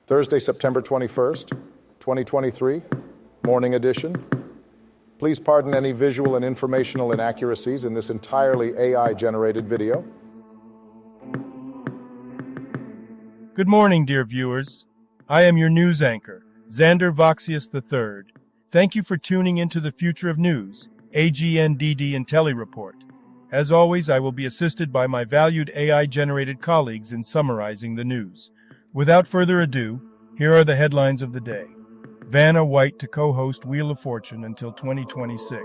Thursday, September 21st, 2023, morning edition. Please pardon any visual and informational inaccuracies in this entirely AI-generated video. Good morning, dear viewers. I am your news anchor, Xander Voxius III. Thank you for tuning into the Future of News, AGNDD Intellireport. As always, I will be assisted by my valued AI-generated colleagues in summarizing the news. Without further ado, here are the headlines of the day. Vanna White to co-host Wheel of Fortune until 2026.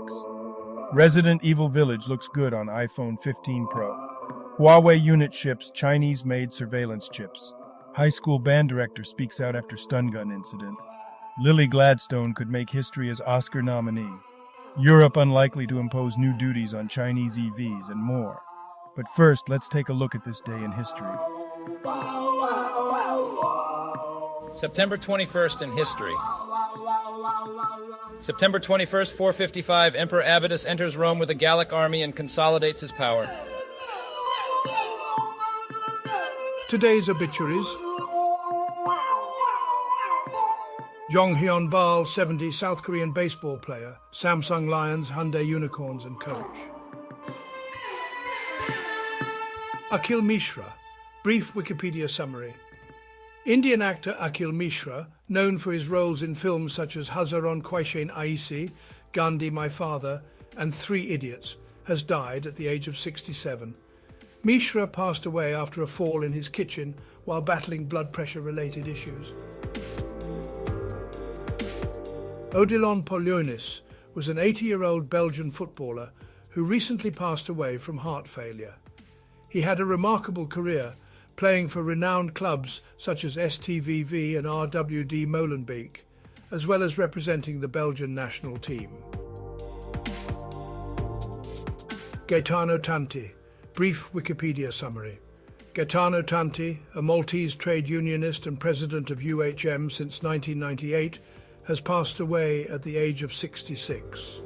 Resident Evil Village looks good on iPhone 15 Pro. Huawei unit ships Chinese-made surveillance chips. High school band director speaks out after stun gun incident. Lily Gladstone could make history as Oscar nominee. Europe unlikely to impose new duties on Chinese EVs and more. But first, let's take a look at this day in history. September 21st in history. September 21st, 455, Emperor Avitus enters Rome with a Gallic army and consolidates his power. Today's obituaries. Jong Hyun-bal, 70, South Korean baseball player, Samsung Lions, Hyundai Unicorns and coach. Akhil Mishra, brief Wikipedia summary. Indian actor Akhil Mishra, known for his roles in films such as Hazaron Quaishain Aisi, Gandhi My Father and Three Idiots, has died at the age of 67. Mishra passed away after a fall in his kitchen while battling blood pressure-related issues. Odilon Polionis was an 80-year-old Belgian footballer who recently passed away from heart failure. He had a remarkable career, playing for renowned clubs such as STVV and RWD Molenbeek, as well as representing the Belgian national team. Gaetano Tanti, brief Wikipedia summary. Gaetano Tanti, a Maltese trade unionist and president of UHM since 1998, has passed away at the age of 66.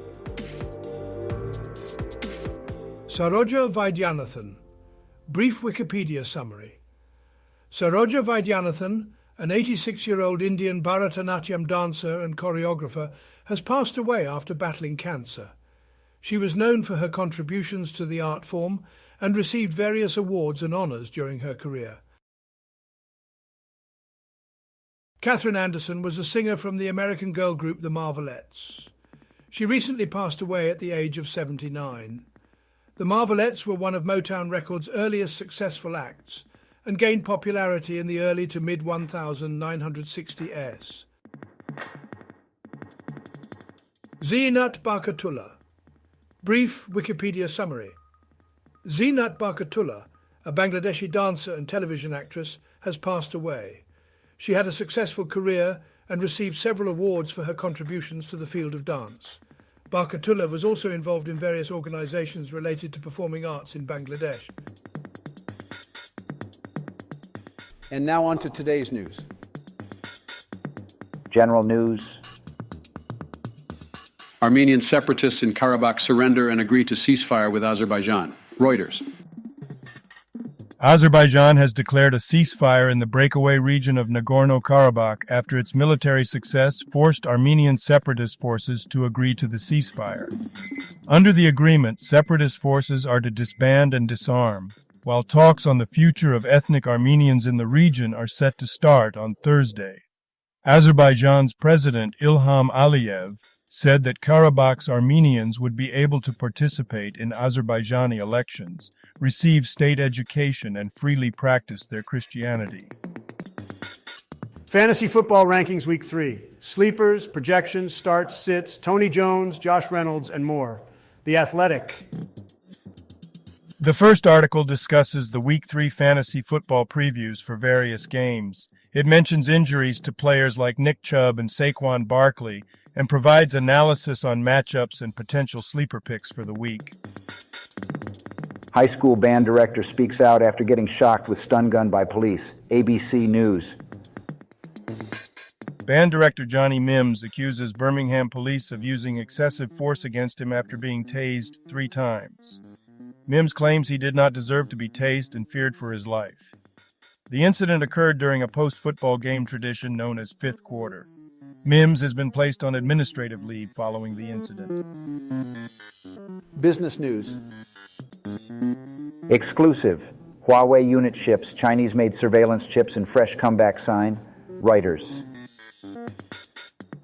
Saroja Vaidyanathan, brief Wikipedia summary. Saroja Vaidyanathan, an 86-year-old Indian Bharatanatyam dancer and choreographer, has passed away after battling cancer. She was known for her contributions to the art form and received various awards and honours during her career. Catherine Anderson was a singer from the American girl group The Marvelettes. She recently passed away at the age of 79. The Marvelettes were one of Motown Records' earliest successful acts and gained popularity in the early to mid-1960s. Zeenat Barkatullah, brief Wikipedia summary. Zeenat Barkatullah, a Bangladeshi dancer and television actress, has passed away. She had a successful career and received several awards for her contributions to the field of dance. Barkatullah was also involved in various organisations related to performing arts in Bangladesh. And now on to today's news. General news. Armenian separatists in Karabakh surrender and agree to ceasefire with Azerbaijan. Reuters. Azerbaijan has declared a ceasefire in the breakaway region of Nagorno-Karabakh after its military success forced Armenian separatist forces to agree to the ceasefire. Under the agreement, separatist forces are to disband and disarm, while talks on the future of ethnic Armenians in the region are set to start on Thursday. Azerbaijan's President Ilham Aliyev said that Karabakh's Armenians would be able to participate in Azerbaijani elections, receive state education, and freely practice their Christianity. Fantasy football rankings week 3. Sleepers, projections, starts, sits, Tony Jones, Josh Reynolds, and more. The Athletic. The first article discusses the Week 3 fantasy football previews for various games. It mentions injuries to players like Nick Chubb and Saquon Barkley and provides analysis on matchups and potential sleeper picks for the week. High school band director speaks out after getting shocked with stun gun by police. ABC News. Band director Johnny Mims accuses Birmingham police of using excessive force against him after being tased 3 times. Mims claims he did not deserve to be tased and feared for his life. The incident occurred during a post-football game tradition known as fifth quarter. Mims has been placed on administrative leave following the incident. Business news. Exclusive. Huawei unit ships Chinese-made surveillance chips in fresh comeback sign. Reuters.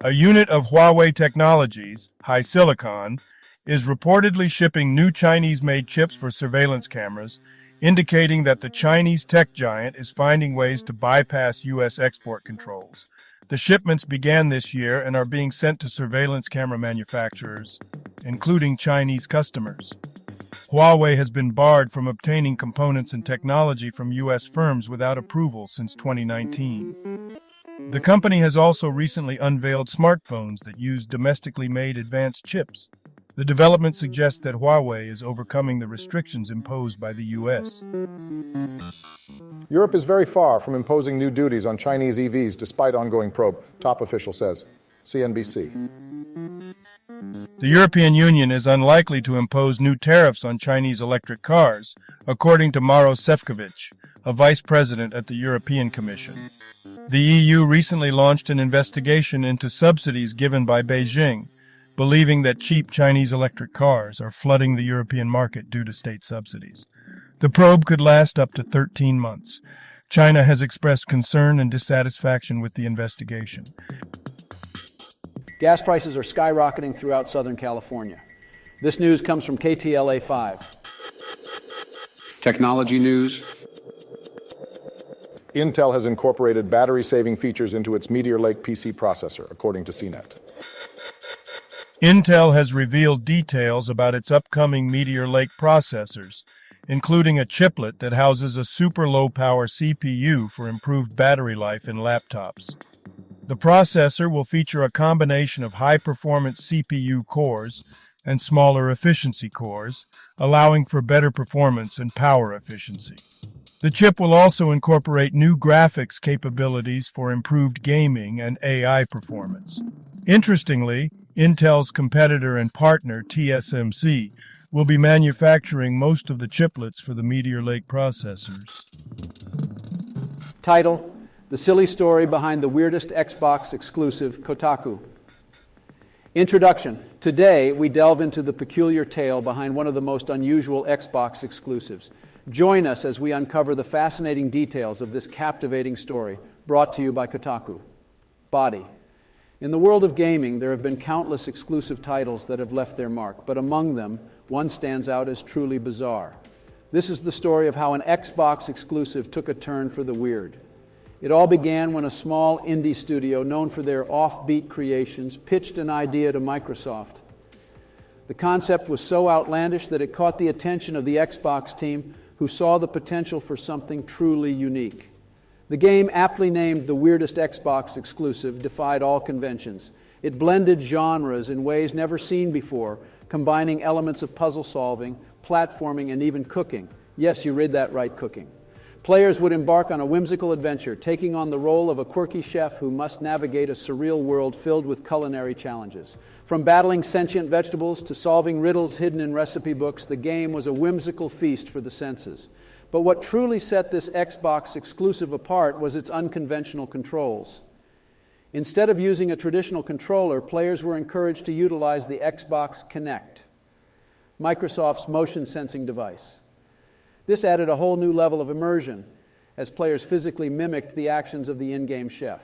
A unit of Huawei Technologies, HiSilicon, is reportedly shipping new Chinese-made chips for surveillance cameras, indicating that the Chinese tech giant is finding ways to bypass U.S. export controls. The shipments began this year and are being sent to surveillance camera manufacturers, including Chinese customers. Huawei has been barred from obtaining components and technology from U.S. firms without approval since 2019. The company has also recently unveiled smartphones that use domestically made advanced chips. The development suggests that Huawei is overcoming the restrictions imposed by the U.S. Europe is very far from imposing new duties on Chinese EVs despite ongoing probe, top official says. CNBC. The European Union is unlikely to impose new tariffs on Chinese electric cars, according to Maros Sefcovic, a vice president at the European Commission. The EU recently launched an investigation into subsidies given by Beijing, believing that cheap Chinese electric cars are flooding the European market due to state subsidies. The probe could last up to 13 months. China has expressed concern and dissatisfaction with the investigation. Gas prices are skyrocketing throughout Southern California. This news comes from KTLA 5. Technology news. Intel has incorporated battery-saving features into its Meteor Lake PC processor, according to CNET. Intel has revealed details about its upcoming Meteor Lake processors, including a chiplet that houses a super low-power CPU for improved battery life in laptops. The processor will feature a combination of high-performance CPU cores and smaller efficiency cores, allowing for better performance and power efficiency. The chip will also incorporate new graphics capabilities for improved gaming and AI performance. Interestingly, Intel's competitor and partner, TSMC, will be manufacturing most of the chiplets for the Meteor Lake processors. Title: The Silly Story Behind the Weirdest Xbox Exclusive, Kotaku. Introduction. Today, we delve into the peculiar tale behind one of the most unusual Xbox exclusives. Join us as we uncover the fascinating details of this captivating story, brought to you by Kotaku. Body. In the world of gaming, there have been countless exclusive titles that have left their mark, but among them, one stands out as truly bizarre. This is the story of how an Xbox exclusive took a turn for the weird. It all began when a small indie studio known for their offbeat creations pitched an idea to Microsoft. The concept was so outlandish that it caught the attention of the Xbox team, who saw the potential for something truly unique. The game, aptly named the weirdest Xbox exclusive, defied all conventions. It blended genres in ways never seen before, combining elements of puzzle solving, platforming, and even cooking. Yes, you read that right, cooking. Players would embark on a whimsical adventure, taking on the role of a quirky chef who must navigate a surreal world filled with culinary challenges. From battling sentient vegetables to solving riddles hidden in recipe books, the game was a whimsical feast for the senses. But what truly set this Xbox exclusive apart was its unconventional controls. Instead of using a traditional controller, players were encouraged to utilize the Xbox Kinect, Microsoft's motion sensing device. This added a whole new level of immersion as players physically mimicked the actions of the in-game chef.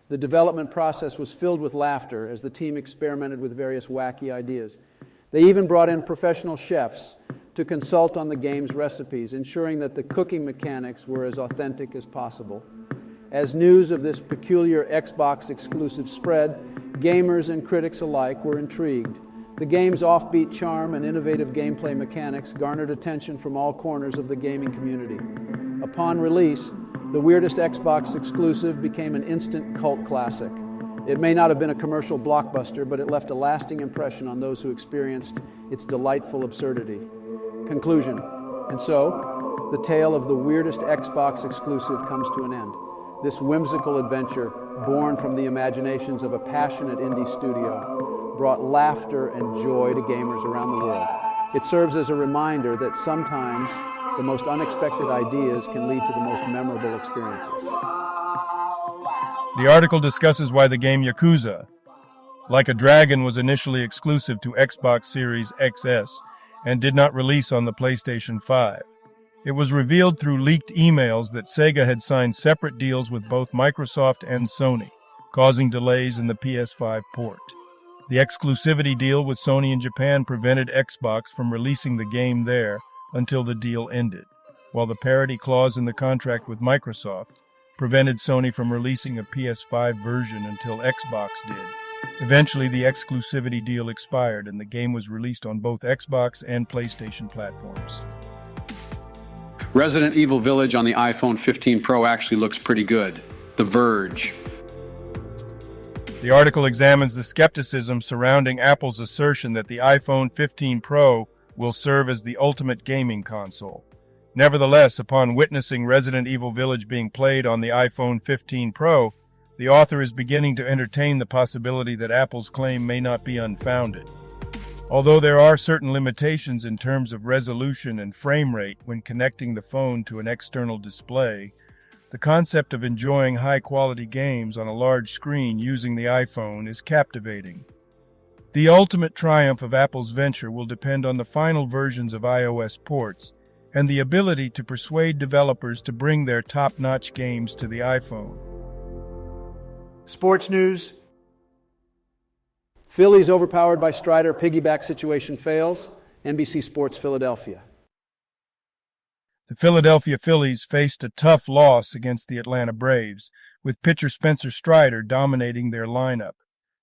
The development process was filled with laughter as the team experimented with various wacky ideas. They even brought in professional chefs to consult on the game's recipes, ensuring that the cooking mechanics were as authentic as possible. As news of this peculiar Xbox exclusive spread, gamers and critics alike were intrigued. The game's offbeat charm and innovative gameplay mechanics garnered attention from all corners of the gaming community. Upon release, the weirdest Xbox exclusive became an instant cult classic. It may not have been a commercial blockbuster, but it left a lasting impression on those who experienced its delightful absurdity. Conclusion. And so, the tale of the weirdest Xbox exclusive comes to an end. This whimsical adventure, born from the imaginations of a passionate indie studio, brought laughter and joy to gamers around the world. It serves as a reminder that sometimes the most unexpected ideas can lead to the most memorable experiences. The article discusses why the game Yakuza, Like a Dragon, was initially exclusive to Xbox Series XS and did not release on the PlayStation 5. It was revealed through leaked emails that Sega had signed separate deals with both Microsoft and Sony, causing delays in the PS5 port. The exclusivity deal with Sony in Japan prevented Xbox from releasing the game there until the deal ended, while the parity clause in the contract with Microsoft prevented Sony from releasing a PS5 version until Xbox did. Eventually, the exclusivity deal expired and the game was released on both Xbox and PlayStation platforms. Resident Evil Village on the iPhone 15 Pro actually looks pretty good. The Verge. The article examines the skepticism surrounding Apple's assertion that the iPhone 15 Pro will serve as the ultimate gaming console. Nevertheless, upon witnessing Resident Evil Village being played on the iPhone 15 Pro, the author is beginning to entertain the possibility that Apple's claim may not be unfounded. Although there are certain limitations in terms of resolution and frame rate when connecting the phone to an external display, the concept of enjoying high-quality games on a large screen using the iPhone is captivating. The ultimate triumph of Apple's venture will depend on the final versions of iOS ports and the ability to persuade developers to bring their top-notch games to the iPhone. Sports news. Phillies overpowered by Strider, piggyback situation fails. NBC Sports Philadelphia. The Philadelphia Phillies faced a tough loss against the Atlanta Braves, with pitcher Spencer Strider dominating their lineup.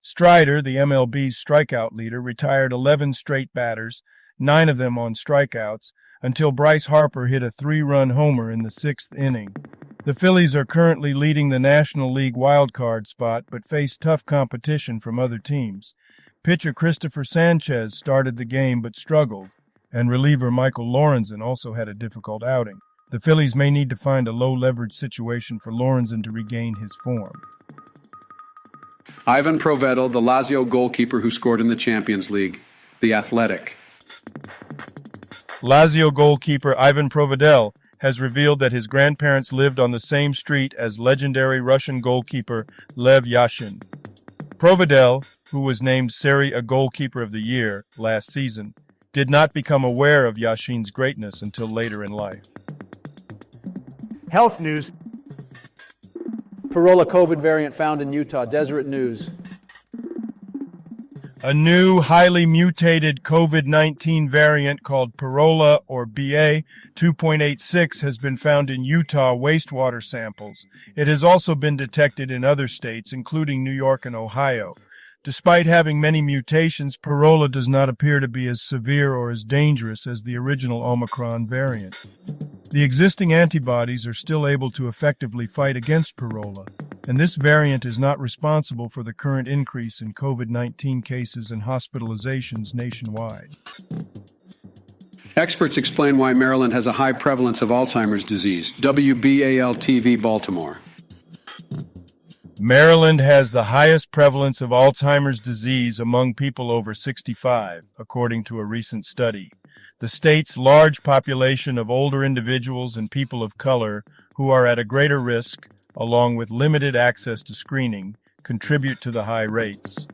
Strider, the MLB's strikeout leader, retired 11 straight batters, 9 of them on strikeouts, until Bryce Harper hit a 3-run homer in the 6th inning. The Phillies are currently leading the National League wildcard spot, but face tough competition from other teams. Pitcher Christopher Sanchez started the game but struggled, and reliever Michael Lorenzen also had a difficult outing. The Phillies may need to find a low-leverage situation for Lorenzen to regain his form. Ivan Provedel, the Lazio goalkeeper who scored in the Champions League. The Athletic. Lazio goalkeeper Ivan Provedel has revealed that his grandparents lived on the same street as legendary Russian goalkeeper Lev Yashin. Provedel, who was named Serie A Goalkeeper of the Year last season, did not become aware of Yashin's greatness until later in life. Health news. Parola COVID variant found in Utah. Deseret News. A new, highly mutated COVID-19 variant called Parola, or BA 2.86, has been found in Utah wastewater samples. It has also been detected in other states, including New York and Ohio. Despite having many mutations, Parola does not appear to be as severe or as dangerous as the original Omicron variant. The existing antibodies are still able to effectively fight against Parola, and this variant is not responsible for the current increase in COVID-19 cases and hospitalizations nationwide. Experts explain why Maryland has a high prevalence of Alzheimer's disease. WBAL-TV Baltimore. Maryland has the highest prevalence of Alzheimer's disease among people over 65, according to a recent study. The state's large population of older individuals and people of color who are at a greater risk, along with limited access to screening, contribute to the high rates.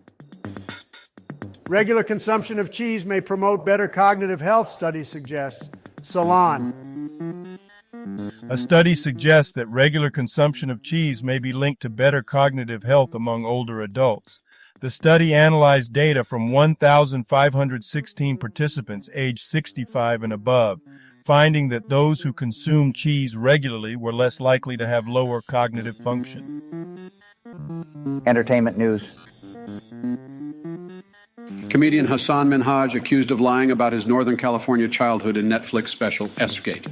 Regular consumption of cheese may promote better cognitive health, study suggests. Salon. A study suggests that regular consumption of cheese may be linked to better cognitive health among older adults. The study analyzed data from 1,516 participants aged 65 and above, finding that those who consume cheese regularly were less likely to have lower cognitive function. Entertainment news. Comedian Hassan Minhaj accused of lying about his Northern California childhood in Netflix special Escapade.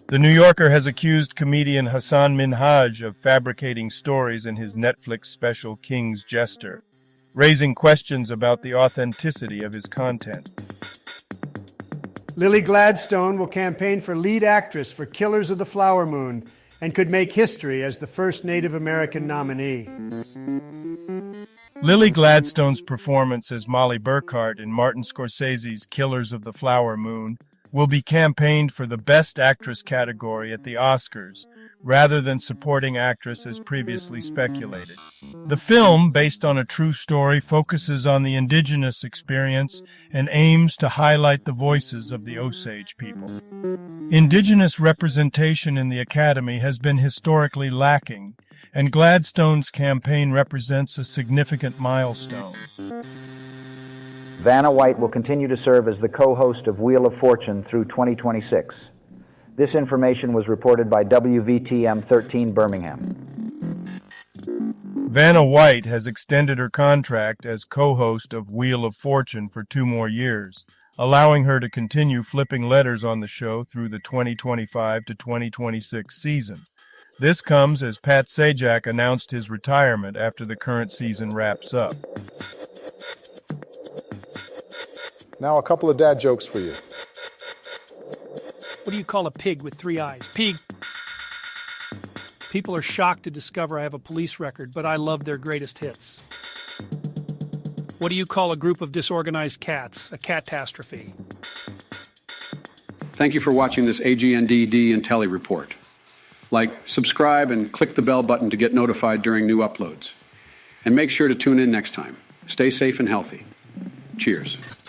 The New Yorker has accused comedian Hassan Minhaj of fabricating stories in his Netflix special King's Jester, raising questions about the authenticity of his content. Lily Gladstone will campaign for lead actress for Killers of the Flower Moon and could make history as the first Native American nominee. Lily Gladstone's performance as Molly Burkhart in Martin Scorsese's Killers of the Flower Moon will be campaigned for the Best Actress category at the Oscars, rather than supporting actress as previously speculated. The film, based on a true story, focuses on the indigenous experience and aims to highlight the voices of the Osage people. Indigenous representation in the Academy has been historically lacking, and Gladstone's campaign represents a significant milestone. Vanna White will continue to serve as the co-host of Wheel of Fortune through 2026. This information was reported by WVTM 13 Birmingham. Vanna White has extended her contract as co-host of Wheel of Fortune for 2 more years, allowing her to continue flipping letters on the show through the 2025 to 2026 season. This comes as Pat Sajak announced his retirement after the current season wraps up. Now, a couple of dad jokes for you. What do you call a pig with 3 eyes? Pig. People are shocked to discover I have a police record, but I love their greatest hits. What do you call a group of disorganized cats? A catastrophe. Thank you for watching this AGNDD Intellireport. Like, subscribe, and click the bell button to get notified during new uploads. And make sure to tune in next time. Stay safe and healthy. Cheers.